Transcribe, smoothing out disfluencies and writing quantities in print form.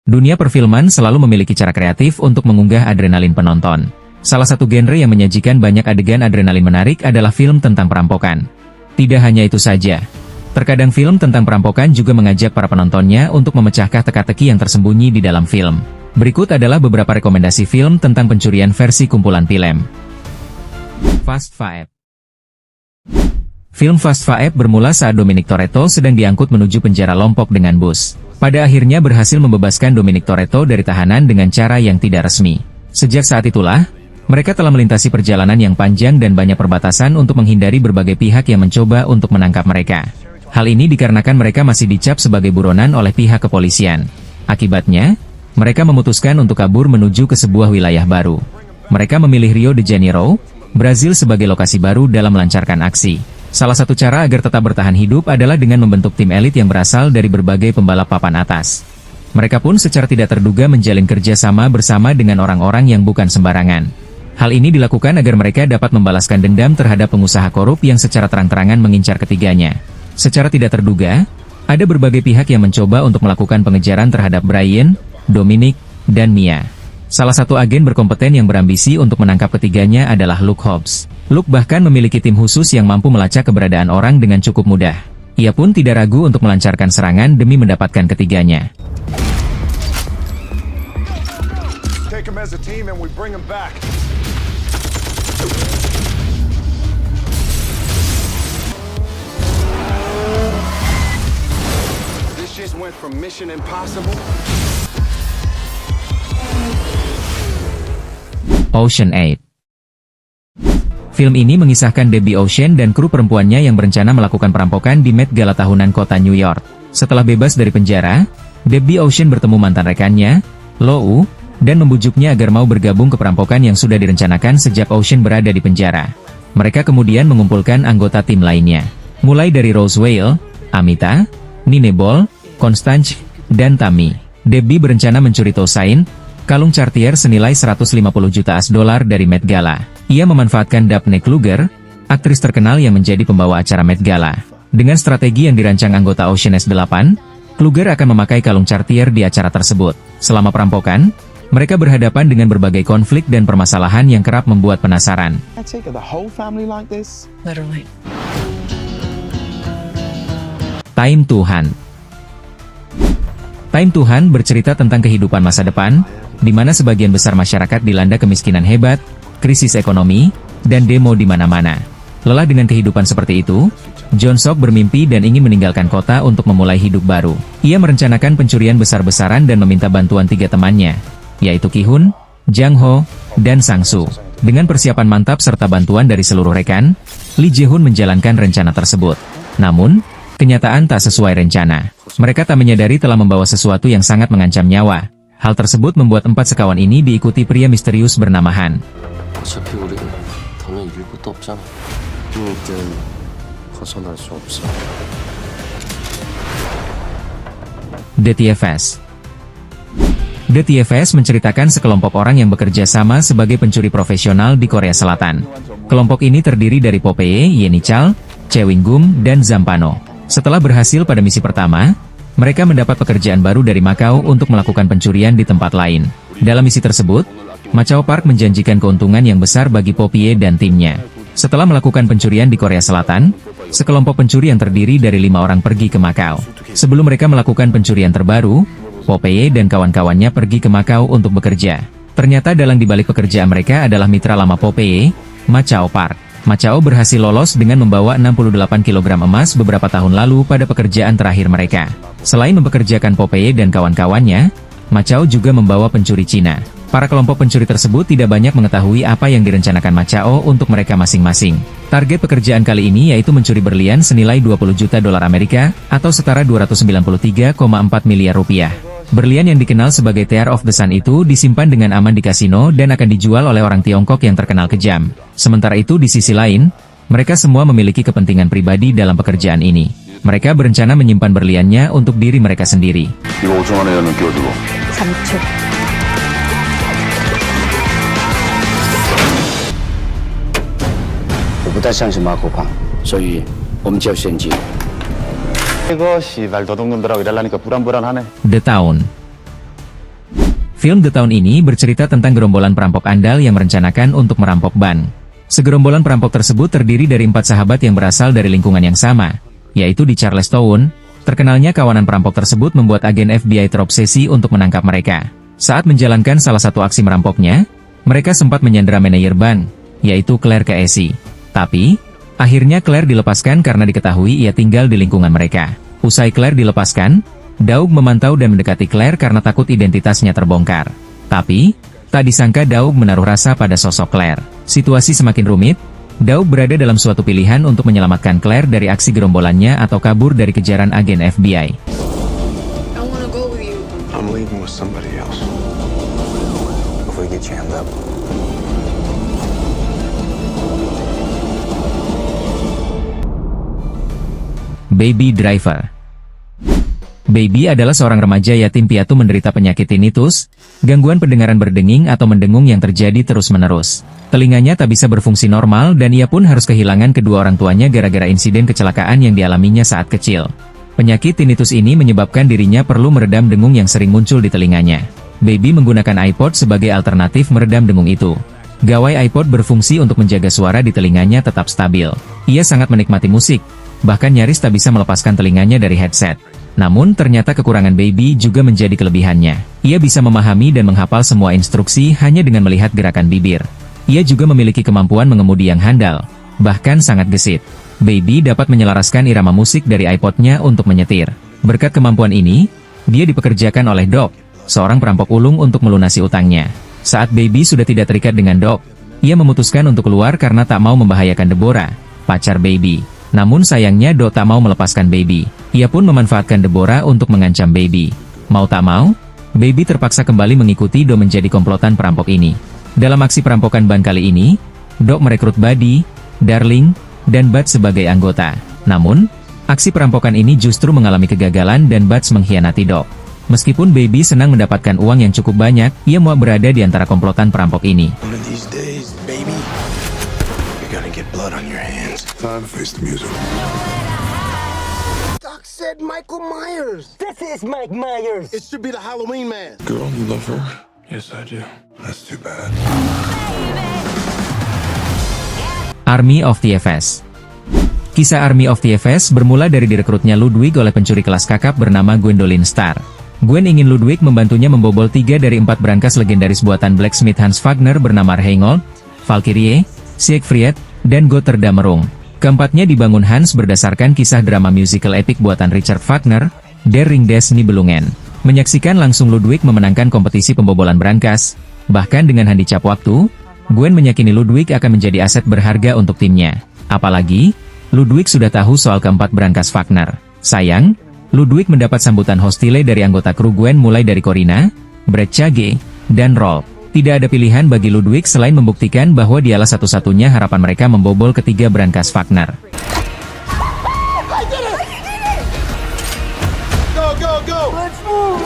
Dunia perfilman selalu memiliki cara kreatif untuk mengunggah adrenalin penonton. Salah satu genre yang menyajikan banyak adegan adrenalin menarik adalah film tentang perampokan. Tidak hanya itu saja. Terkadang film tentang perampokan juga mengajak para penontonnya untuk memecahkan teka-teki yang tersembunyi di dalam film. Berikut adalah beberapa rekomendasi film tentang pencurian versi kumpulan film. Fast Five. Film Fast Five bermula saat Dominic Toretto sedang diangkut menuju penjara Lombok dengan bus. Pada akhirnya berhasil membebaskan Dominic Toretto dari tahanan dengan cara yang tidak resmi. Sejak saat itulah, mereka telah melintasi perjalanan yang panjang dan banyak perbatasan untuk menghindari berbagai pihak yang mencoba untuk menangkap mereka. Hal ini dikarenakan mereka masih dicap sebagai buronan oleh pihak kepolisian. Akibatnya, mereka memutuskan untuk kabur menuju ke sebuah wilayah baru. Mereka memilih Rio de Janeiro, Brazil sebagai lokasi baru dalam melancarkan aksi. Salah satu cara agar tetap bertahan hidup adalah dengan membentuk tim elit yang berasal dari berbagai pembalap papan atas. Mereka pun secara tidak terduga menjalin kerjasama bersama dengan orang-orang yang bukan sembarangan. Hal ini dilakukan agar mereka dapat membalaskan dendam terhadap pengusaha korup yang secara terang-terangan mengincar ketiganya. Secara tidak terduga, ada berbagai pihak yang mencoba untuk melakukan pengejaran terhadap Brian, Dominic, dan Mia. Salah satu agen berkompeten yang berambisi untuk menangkap ketiganya adalah Luke Hobbs. Luke bahkan memiliki tim khusus yang mampu melacak keberadaan orang dengan cukup mudah. Ia pun tidak ragu untuk melancarkan serangan demi mendapatkan ketiganya. Take him as a team and we bring him back. This just went from Mission Impossible. Ocean 8. Film ini mengisahkan Debbie Ocean dan kru perempuannya yang berencana melakukan perampokan di Met Gala tahunan kota New York. Setelah bebas dari penjara, Debbie Ocean bertemu mantan rekannya, Lou, dan membujuknya agar mau bergabung ke perampokan yang sudah direncanakan sejak Ocean berada di penjara. Mereka kemudian mengumpulkan anggota tim lainnya, mulai dari Rose Whale, Amita, Nine Ball, Constance, dan Tammy. Debbie berencana mencuri Toussaint, kalung Cartier senilai 150 juta $, dari Met Gala. Ia memanfaatkan Daphne Kluger, aktris terkenal yang menjadi pembawa acara Met Gala. Dengan strategi yang dirancang anggota Ocean 8, Kluger akan memakai kalung Cartier di acara tersebut. Selama perampokan, mereka berhadapan dengan berbagai konflik dan permasalahan yang kerap membuat penasaran. Time Tuhan. Time Tuhan bercerita tentang kehidupan masa depan, di mana sebagian besar masyarakat dilanda kemiskinan hebat, krisis ekonomi, dan demo di mana-mana. Lelah dengan kehidupan seperti itu, John Sok bermimpi dan ingin meninggalkan kota untuk memulai hidup baru. Ia merencanakan pencurian besar-besaran dan meminta bantuan 3 temannya, yaitu Ki-hun, Jang Ho, dan Sang-soo. Dengan persiapan mantap serta bantuan dari seluruh rekan, Lee Jae-hoon menjalankan rencana tersebut. Namun, kenyataan tak sesuai rencana. Mereka tak menyadari telah membawa sesuatu yang sangat mengancam nyawa. Hal tersebut membuat 4 sekawan ini diikuti pria misterius bernama Han. 어차피 우리는 더는 잃을 것도 없잖아. 이들은 벗어날 수 없어. The TFS. The TFS menceritakan sekelompok orang yang bekerja sama sebagai pencuri profesional di Korea Selatan. Kelompok ini terdiri dari Popeye, Yeni Chal, Chewing-gum, dan Zampano. Setelah berhasil pada misi pertama, mereka mendapat pekerjaan baru dari Macau untuk melakukan pencurian di tempat lain. Dalam misi tersebut, Macau Park menjanjikan keuntungan yang besar bagi Popeye dan timnya. Setelah melakukan pencurian di Korea Selatan, sekelompok pencuri yang terdiri dari 5 orang pergi ke Macau. Sebelum mereka melakukan pencurian terbaru, Popeye dan kawan-kawannya pergi ke Macau untuk bekerja. Ternyata dalang dibalik pekerjaan mereka adalah mitra lama Popeye, Macau Park. Macau berhasil lolos dengan membawa 68 kg emas beberapa tahun lalu pada pekerjaan terakhir mereka. Selain mempekerjakan Popeye dan kawan-kawannya, Macau juga membawa pencuri Cina. Para kelompok pencuri tersebut tidak banyak mengetahui apa yang direncanakan Macau untuk mereka masing-masing. Target pekerjaan kali ini yaitu mencuri berlian senilai 20 juta dolar Amerika, atau setara 293,4 miliar rupiah. Berlian yang dikenal sebagai Tear of the Sun itu disimpan dengan aman di kasino dan akan dijual oleh orang Tiongkok yang terkenal kejam. Sementara itu di sisi lain, mereka semua memiliki kepentingan pribadi dalam pekerjaan ini. Mereka berencana menyimpan berliannya untuk diri mereka sendiri. The Town. Film The Town ini bercerita tentang gerombolan perampok andal yang merencanakan untuk merampok bank. Segerombolan perampok tersebut terdiri dari 4 sahabat yang berasal dari lingkungan yang sama, yaitu di Charlestown. Terkenalnya kawanan perampok tersebut membuat agen FBI terobsesi untuk menangkap mereka. Saat menjalankan salah satu aksi merampoknya, mereka sempat menyandera manajer bank, yaitu Claire Casey. Tapi, akhirnya Claire dilepaskan karena diketahui ia tinggal di lingkungan mereka. Usai Claire dilepaskan, Daug memantau dan mendekati Claire karena takut identitasnya terbongkar. Tapi, tak disangka Daug menaruh rasa pada sosok Claire. Situasi semakin rumit, Daug berada dalam suatu pilihan untuk menyelamatkan Claire dari aksi gerombolannya atau kabur dari kejaran agen FBI. I wanna go with you. I'm leaving with somebody else. If we get jammed up. Baby Driver. Baby adalah seorang remaja yatim piatu menderita penyakit tinnitus, gangguan pendengaran berdenging atau mendengung yang terjadi terus-menerus. Telinganya tak bisa berfungsi normal dan ia pun harus kehilangan kedua orang tuanya gara-gara insiden kecelakaan yang dialaminya saat kecil. Penyakit tinnitus ini menyebabkan dirinya perlu meredam dengung yang sering muncul di telinganya. Baby menggunakan iPod sebagai alternatif meredam dengung itu. Gawai iPod berfungsi untuk menjaga suara di telinganya tetap stabil. Ia sangat menikmati musik, bahkan nyaris tak bisa melepaskan telinganya dari headset. Namun ternyata kekurangan Baby juga menjadi kelebihannya. Ia bisa memahami dan menghafal semua instruksi hanya dengan melihat gerakan bibir. Ia juga memiliki kemampuan mengemudi yang handal, bahkan sangat gesit. Baby dapat menyelaraskan irama musik dari iPod-nya untuk menyetir. Berkat kemampuan ini, dia dipekerjakan oleh Doc, seorang perampok ulung untuk melunasi utangnya. Saat Baby sudah tidak terikat dengan Doc, ia memutuskan untuk keluar karena tak mau membahayakan Deborah, pacar Baby. Namun sayangnya Doc tak mau melepaskan Baby. Ia pun memanfaatkan Deborah untuk mengancam Baby. Mau tak mau, Baby terpaksa kembali mengikuti Doc menjadi komplotan perampok ini. Dalam aksi perampokan bank kali ini, Doc merekrut Buddy, Darling, dan Buds sebagai anggota. Namun, aksi perampokan ini justru mengalami kegagalan dan Buds mengkhianati Doc. Meskipun Baby senang mendapatkan uang yang cukup banyak, ia mau berada di antara komplotan perampok ini. One of these days, baby, you're gonna get blood on your hands. Time to face the music. Doc said Michael Myers. This is Mike Myers. It should be the Halloween man. Girl, you love her? Yes, I do. That's too bad. Army of TFS. Kisah Army of TFS bermula dari direkrutnya Ludwig oleh pencuri kelas kakap bernama Gwendolyn Starr. Gwen ingin Ludwig membantunya membobol 3 dari 4 brankas legendaris buatan blacksmith Hans Wagner bernama Reinhold, Valkyrie, Siegfried, dan Götterdämmerung. Keempatnya dibangun Hans berdasarkan kisah drama musical epik buatan Richard Wagner, Der Ring des Nibelungen. Menyaksikan langsung Ludwig memenangkan kompetisi pembobolan brankas, bahkan dengan handicap waktu, Gwen meyakini Ludwig akan menjadi aset berharga untuk timnya. Apalagi, Ludwig sudah tahu soal keempat brankas Wagner. Sayang, Ludwig mendapat sambutan hostile dari anggota kru Gwen mulai dari Corina, Brad Chage, dan Rolf. Tidak ada pilihan bagi Ludwig selain membuktikan bahwa dialah satu-satunya harapan mereka membobol ketiga brankas Wagner. Go, go, go! Let's move!